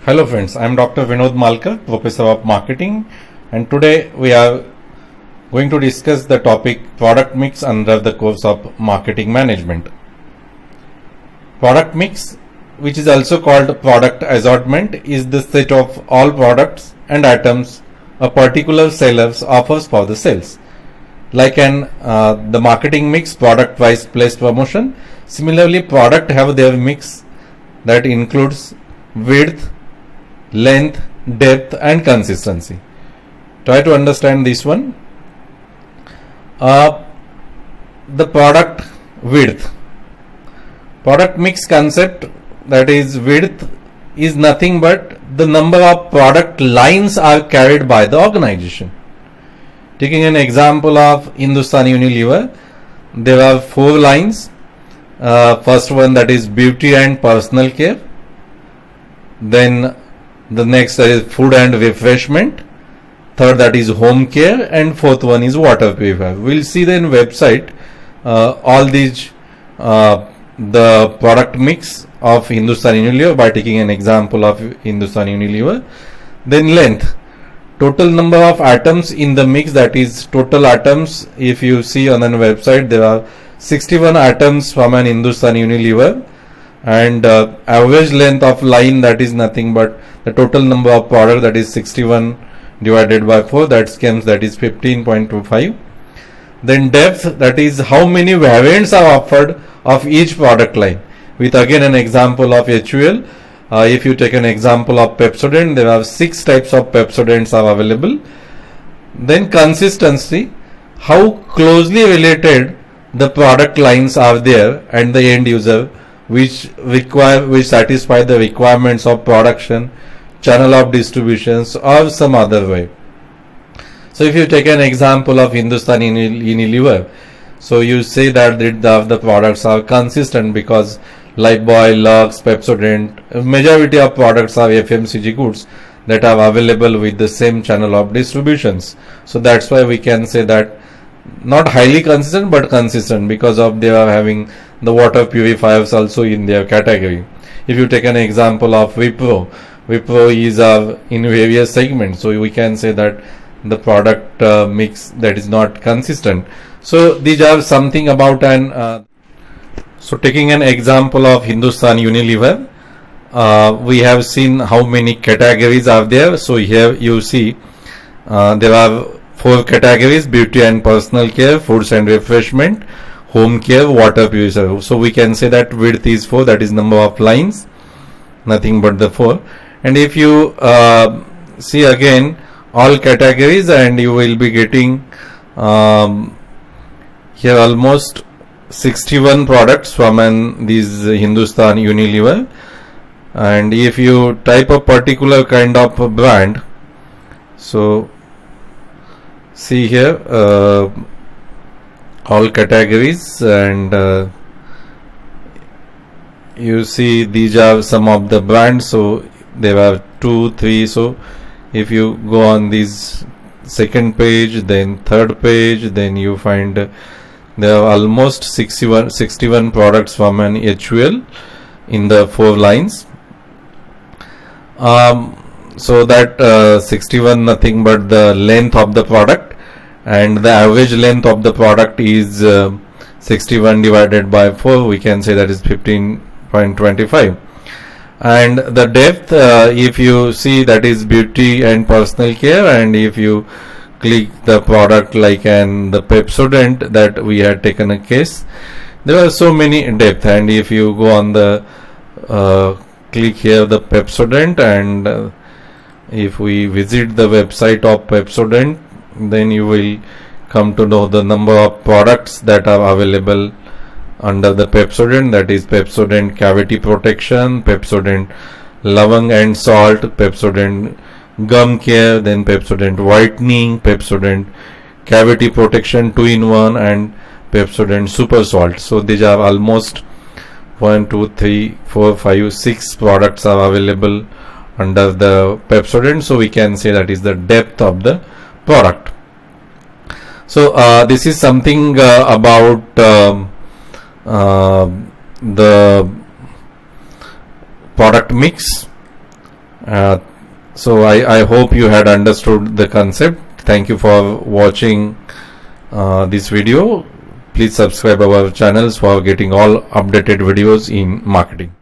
Hello friends, I am Dr. Vinod Malkar, Professor of Marketing, and today we are going to discuss the topic product mix under the course of Marketing Management. Product mix, which is also called product assortment, is the set of all products and items a particular seller offers for the sales. Like the marketing mix, product price place promotion. Similarly, product have their mix that includes width, length, depth and consistency. Try to understand this one. The product width. Product mix concept, that is width, is nothing but the number of product lines are carried by the organization. Taking an example of Hindustan Unilever, there are 4 lines. First one, that is beauty and personal care. Then the next, that is food and refreshment. Third, that is home care, and fourth one is water purifier. We'll see the website all these the product mix of Hindustan Unilever by taking an example of Hindustan Unilever. Then length, total number of items in the mix, that is total items. If you see on the website, there are 61 items from an Hindustan Unilever, and average length of line, that is nothing but the total number of product, that is 61 divided by 4, that is 15.25. Then depth, that is how many variants are offered of each product line. With again an example of HUL, if you take an example of Pepsodent, there are 6 types of Pepsodents are available. Then consistency, how closely related the product lines are there and the end user, which satisfy the requirements of production, channel of distributions or some other way. So if you take an example of Hindustan Unilever, so you say that the products are consistent because Lifebuoy, Lux, Pepsodent, majority of products are FMCG goods that are available with the same channel of distributions. So that's why we can say that not highly consistent but consistent, because of they are having the water purifiers also in their category. If you take an example of Wipro is in various segments, so we can say that the product mix that is not consistent. So these are something about so taking an example of Hindustan Unilever, we have seen how many categories are there. So here you see there are 4 categories: beauty and personal care, foods and refreshment, home care, water purifier. So we can say that width is 4, that is number of lines, nothing but the 4. And if you see again all categories, and you will be getting here almost 61 products from these Hindustan Unilever. And if you type a particular kind of a brand, so see here all categories, and you see these are some of the brands. So there are 2, 3. So if you go on this second page, then third page, then you find there are almost 61 products from an HUL in the 4 lines. So that 61 nothing but the length of the product, and the average length of the product is 61 divided by 4, we can say that is 15.25. And the depth, if you see, that is beauty and personal care, and if you click the product like the Pepsodent that we had taken a case, there are so many depth. And if you go on the click here the Pepsodent, and if we visit the website of Pepsodent, then you will come to know the number of products that are available under the Pepsodent, that is Pepsodent cavity protection, Pepsodent lavang and salt, Pepsodent gum care, then Pepsodent whitening, Pepsodent cavity protection 2-in-1, and Pepsodent super salt. So these are almost 1, 2, 3, 4, 5, 6 products are available under the Pepsodent. So we can say that is the depth of the product. So this is something about the product mix. So I hope you had understood the concept. Thank you for watching this video. Please subscribe our channels for getting all updated videos in marketing.